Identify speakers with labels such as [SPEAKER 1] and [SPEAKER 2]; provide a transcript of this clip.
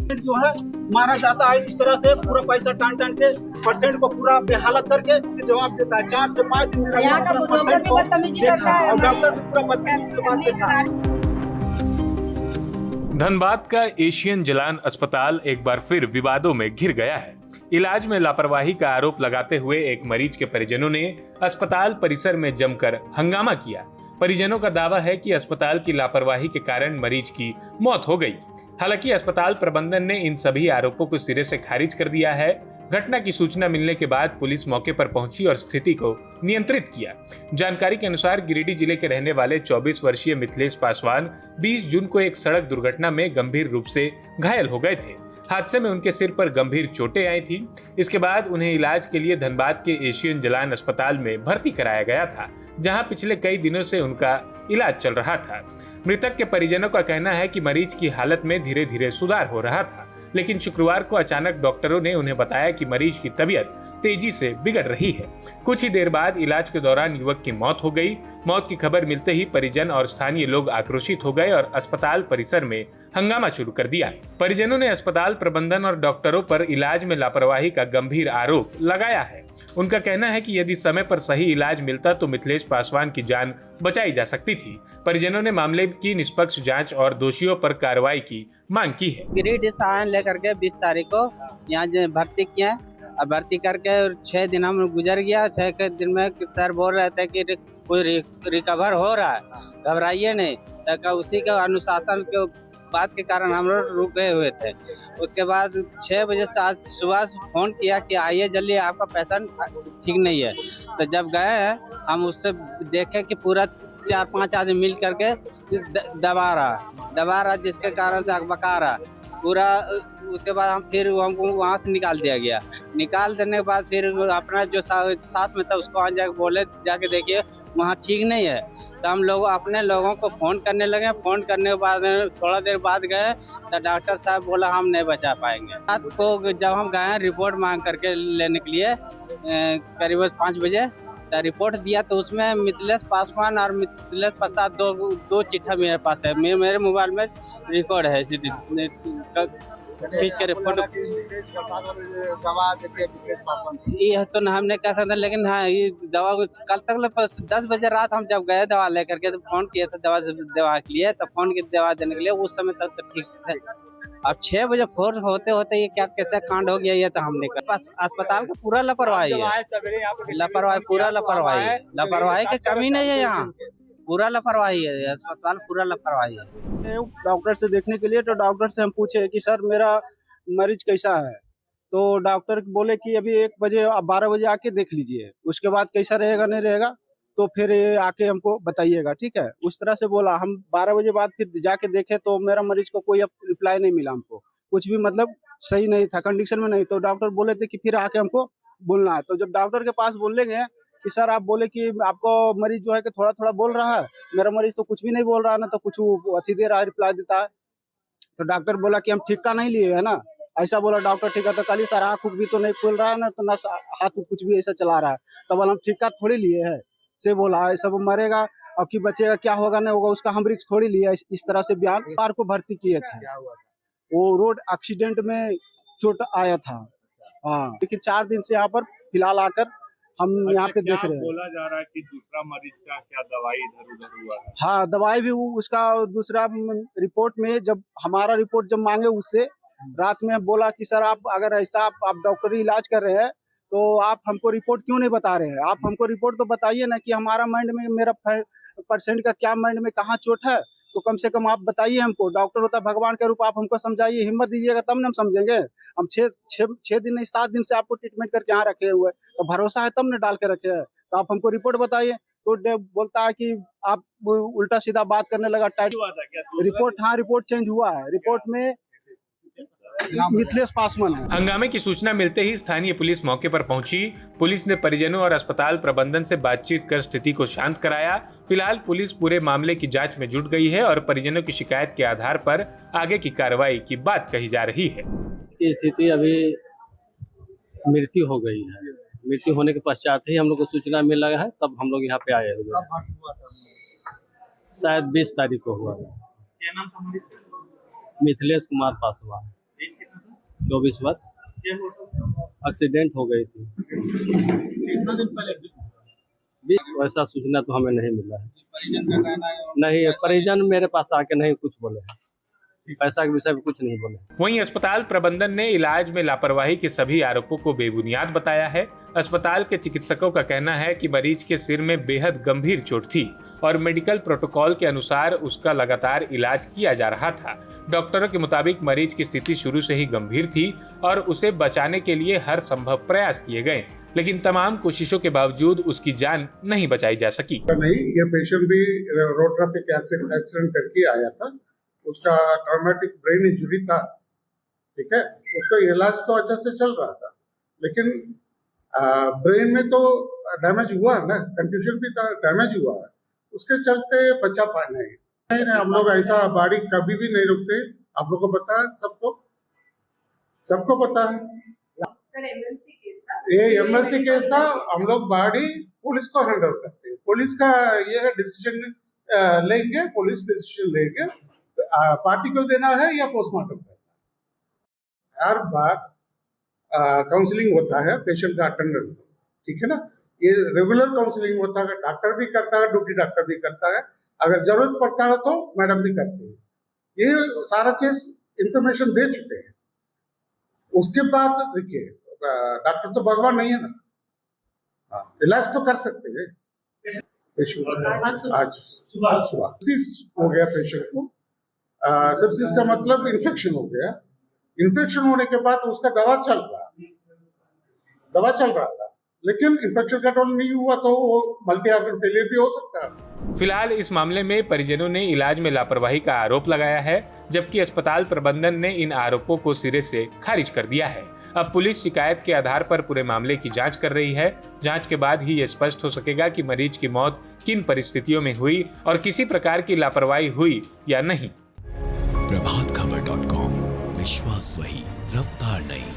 [SPEAKER 1] जो है मारा जाता है इस तरह से, पूरा पैसा टान के परसेंट को पूरा बेहालत करके जवाब देता है। 4 से 5 दिन परसेंट को देखा और डॉक्टर भी पूरा बदतमीजी से बात करता है।
[SPEAKER 2] धनबाद का एशियन जलान अस्पताल एक बार फिर विवादों में घिर गया है। इलाज में लापरवाही का आरोप लगाते हुए एक मरीज के परिजनों ने अस्पताल परिसर में जमकर हंगामा किया। परिजनों का दावा है कि अस्पताल की लापरवाही के कारण मरीज की मौत हो गई। हालांकि अस्पताल प्रबंधन ने इन सभी आरोपों को सिरे से खारिज कर दिया है। घटना की सूचना मिलने के बाद पुलिस मौके पर पहुंची और स्थिति को नियंत्रित किया। जानकारी के अनुसार गिरिडीह जिले के रहने वाले 24 वर्षीय मिथिलेश पासवान 20 जून को एक सड़क दुर्घटना में गंभीर रूप से घायल हो गए थे। हादसे में उनके सिर पर गंभीर चोटें आई थी। इसके बाद उन्हें इलाज के लिए धनबाद के एशियन जलान अस्पताल में भर्ती कराया गया था, जहां पिछले कई दिनों से उनका इलाज चल रहा था। मृतक के परिजनों का कहना है कि मरीज की हालत में धीरे धीरे सुधार हो रहा था, लेकिन शुक्रवार को अचानक डॉक्टरों ने उन्हें बताया कि मरीज की तबीयत तेजी से बिगड़ रही है। कुछ ही देर बाद इलाज के दौरान युवक की मौत हो गई। मौत की खबर मिलते ही परिजन और स्थानीय लोग आक्रोशित हो गए और अस्पताल परिसर में हंगामा शुरू कर दिया। परिजनों ने अस्पताल प्रबंधन और डॉक्टरों पर इलाज में लापरवाही का गंभीर आरोप लगाया है। उनका कहना है कि यदि समय पर सही इलाज मिलता तो मिथिलेश पासवान की जान बचाई जा सकती थी। परिजनों ने मामले की निष्पक्ष जांच और दोषियों पर कार्रवाई की मांग की है।
[SPEAKER 3] गिरिडीह से लेकर के 20 तारीख को यहाँ भर्ती किया और भर्ती करके 6 दिन हम गुजर गया। 6 के दिन में सर बोल रहे थे कि कोई रिकवर हो रहा है, घबराइए नहीं। तो उसी के अनुशासन के बात के कारण हम लोग रुके हुए थे। उसके बाद 6 बजे से आज सुबह फोन किया कि आइए जल्दी, आपका पेशेंट ठीक नहीं है। तो जब गए हम उससे देखे कि पूरा 4-5 आदमी मिल करके दबा रहा, जिसके कारण से अकबका रहा पूरा। उसके बाद हम फिर हमको वहाँ से निकाल दिया गया। निकाल देने के बाद फिर अपना जो साथ में था उसको आ जाके बोले जाके देखिए वहाँ ठीक नहीं है। तो हम लोग अपने लोगों को फ़ोन करने लगे। फ़ोन करने के बाद थोड़ा देर बाद गए तो डॉक्टर साहब बोला हम नहीं बचा पाएंगे। रात को जब हम गए रिपोर्ट मांग करके लेने के लिए करीब 5 बजे तो रिपोर्ट दिया तो उसमें मिथिलेश पासवान और मिथिलेश प्रसाद दो चिट्ठा मेरे पास है। मेरे मोबाइल में रिकॉर्ड है खींच के रिपोर्ट। ये तो हमने कह सकते, लेकिन हाँ ये दवा कल तक 10 बजे रात हम जब गए दवा लेकर के तो फोन किए थे दवा के लिए, तो फोन की दवा देने के लिए उस समय तक तो ठीक थे। अब 6 बजे फोर्स होते होते ये क्या कैसे कांड हो गया, ये तो हमने अस्पताल का पूरा लापरवाही है। पूरा लापरवाही की कमी नहीं है, यहाँ पूरा लापरवाही है, अस्पताल पूरा लापरवाही है।
[SPEAKER 1] डॉक्टर से देखने के लिए तो डॉक्टर से हम पूछे कि सर मेरा मरीज कैसा है, तो डॉक्टर बोले कि अभी 1 बजे 12 बजे आके देख लीजिए, उसके बाद कैसा रहेगा नहीं रहेगा तो फिर आके हमको बताइएगा, ठीक है। उस तरह से बोला। हम 12 बजे बाद फिर जाके देखे तो मेरा मरीज को कोई रिप्लाई नहीं मिला, हमको कुछ भी मतलब सही नहीं था, कंडीशन में नहीं। तो डॉक्टर बोले थे कि फिर आके हमको बोलना है। तो जब डॉक्टर के पास बोलने गए कि सर आप बोले कि आपको मरीज जो है कि थोड़ा थोड़ा बोल रहा है, मेरा मरीज तो कुछ भी नहीं बोल रहा है ना, तो कुछ अति दे रहा है, रिप्लाई देता है। तो डॉक्टर बोला कि हम ठिक्का नहीं लिए है ना, ऐसा बोला डॉक्टर। ठीक है, तो कल सर आँख भी तो नहीं खोल रहा है ना, तो ना हाथ कुछ भी ऐसा चला रहा है। तो बोला हम ठिक्का थोड़ी लिए है से बोला ऐसा वो मरेगा और कि बचेगा क्या होगा नहीं होगा उसका हम रिस्क थोड़ी लिया। इस तरह से बयान कार को भर्ती किए थे। वो रोड एक्सीडेंट में चोट आया था। हाँ, लेकिन 4 दिन से यहाँ पर फिलहाल आकर हम यहाँ पे देख रहे हैं।
[SPEAKER 4] बोला जा रहा है कि दूसरा मरीज का क्या दवाई इधर उधर हुआ है।
[SPEAKER 1] हाँ, दवाई भी उसका दूसरा रिपोर्ट में जब हमारा रिपोर्ट जब मांगे उससे रात में बोला कि सर आप अगर ऐसा आप डॉक्टरी इलाज कर रहे हैं तो आप हमको रिपोर्ट क्यों नहीं बता रहे हैं। आप हमको रिपोर्ट तो बताइए ना कि हमारा माइंड में मेरा पेशेंट का क्या माइंड में कहाँ चोट है, तो कम से कम आप बताइए हमको। डॉक्टर होता है भगवान के रूप, आप हमको समझाइए, हिम्मत दीजिएगा तब ना हम समझेंगे। हम 6 दिन नहीं 7 दिन से आपको ट्रीटमेंट करके यहाँ रखे हुए, तो भरोसा है तब ने डाल के रखे हैं। तो आप हमको रिपोर्ट बताइए। तो बोलता है कि आप उल्टा सीधा बात करने लगा। टाइट रिपोर्ट, हाँ रिपोर्ट चेंज हुआ है। रिपोर्ट में मिथिलेश पासवान है।
[SPEAKER 2] हंगामे की सूचना मिलते ही स्थानीय पुलिस मौके पर पहुंची। पुलिस ने परिजनों और अस्पताल प्रबंधन से बातचीत कर स्थिति को शांत कराया। फिलहाल पुलिस पूरे मामले की जांच में जुट गई है और परिजनों की शिकायत के आधार पर आगे की कार्रवाई की बात कही जा रही है।
[SPEAKER 5] इसकी स्थिति अभी मृत्यु हो गई है। मृत्यु होने के पश्चात ही हम लोग को सूचना मिल रहा है, तब हम लोग यहाँ पे आए हुए हैं। शायद 20 तारीख को हुआ है। मिथिलेश कुमार पासवान।
[SPEAKER 4] एज कितना था?
[SPEAKER 5] 24 वर्ष।
[SPEAKER 4] क्या हुआ था?
[SPEAKER 5] एक्सीडेंट हो गई थी।
[SPEAKER 4] कितना दिन पहले
[SPEAKER 5] वैसा सूचना तो हमें नहीं मिला है।
[SPEAKER 4] परिजन से कहना है
[SPEAKER 5] नहीं, परिजन मेरे पास आके नहीं कुछ बोले हैं, पैसा के विषय में कुछ नहीं बोले।
[SPEAKER 2] वहीं अस्पताल प्रबंधन ने इलाज में लापरवाही के सभी आरोपों को बेबुनियाद बताया है। अस्पताल के चिकित्सकों का कहना है कि मरीज के सिर में बेहद गंभीर चोट थी और मेडिकल प्रोटोकॉल के अनुसार उसका लगातार इलाज किया जा रहा था। डॉक्टरों के मुताबिक मरीज की स्थिति शुरू से ही गंभीर थी और उसे बचाने के लिए हर संभव प्रयास किए गए, लेकिन तमाम कोशिशों के बावजूद उसकी जान नहीं बचाई जा सकी।
[SPEAKER 6] नहीं, ये पेशेंट भी रोड ट्रैफिक एक्सीडेंट करके आया था। उसका ट्रॉमेटिक ब्रेन इंजरी था, ठीक है। उसका इलाज तो अच्छा से चल रहा था, लेकिन ब्रेन में तो डैमेज हुआ ना, कंफ्यूजन भी था, डैमेज हुआ है। उसके चलते बचा पाए नहीं, हम लोग ऐसा बाड़ी कभी भी नहीं रुकते। आप लोग को पता है, सबको पता है।
[SPEAKER 7] सर एमएलसी केस था,
[SPEAKER 6] ये एमएलसी केस था। हम लोग बाड़ी पुलिस को हैंडल करते हैं। पुलिस का ये डिसीजन लेंगे, पुलिस डिसीजन लेंगे पार्टी को देना है या पोस्टमार्टम करना है। हर बार काउंसलिंग होता है पेशेंट का अटेंडेंट, ठीक है ना। ये रेगुलर काउंसलिंग होता है, डॉक्टर भी करता है, ड्यूटी डॉक्टर भी करता है। अगर जरूरत पड़ता है तो मैडम भी करती है। ये सारा चीज इंफॉर्मेशन दे चुके हैं। उसके बाद देखिए, डॉक्टर तो भगवान नहीं है ना, इलाज तो कर सकते हैं। आज सुबह सेप्सिस हो गया पेशेंट को। सेप्सिस का मतलब इन्फेक्शन हो गया। इन्फेक्शन होने के बाद उसका दवा चल रहा था, लेकिन इन्फेक्शन कंट्रोल नहीं हुआ तो वो मल्टी ऑर्गन फेलियर भी हो सकता है।
[SPEAKER 2] फिलहाल इस मामले में परिजनों ने इलाज में लापरवाही का आरोप लगाया है, जबकि अस्पताल प्रबंधन ने इन आरोपों को सिरे से खारिज कर दिया है। अब पुलिस शिकायत के आधार पर पूरे मामले की जांच कर रही है। जांच के बाद ही ये स्पष्ट हो सकेगा कि मरीज की मौत किन परिस्थितियों में हुई और किसी प्रकार की लापरवाही हुई या नहीं।
[SPEAKER 8] प्रभातखबर.com, विश्वास वही, रफ्तार नहीं।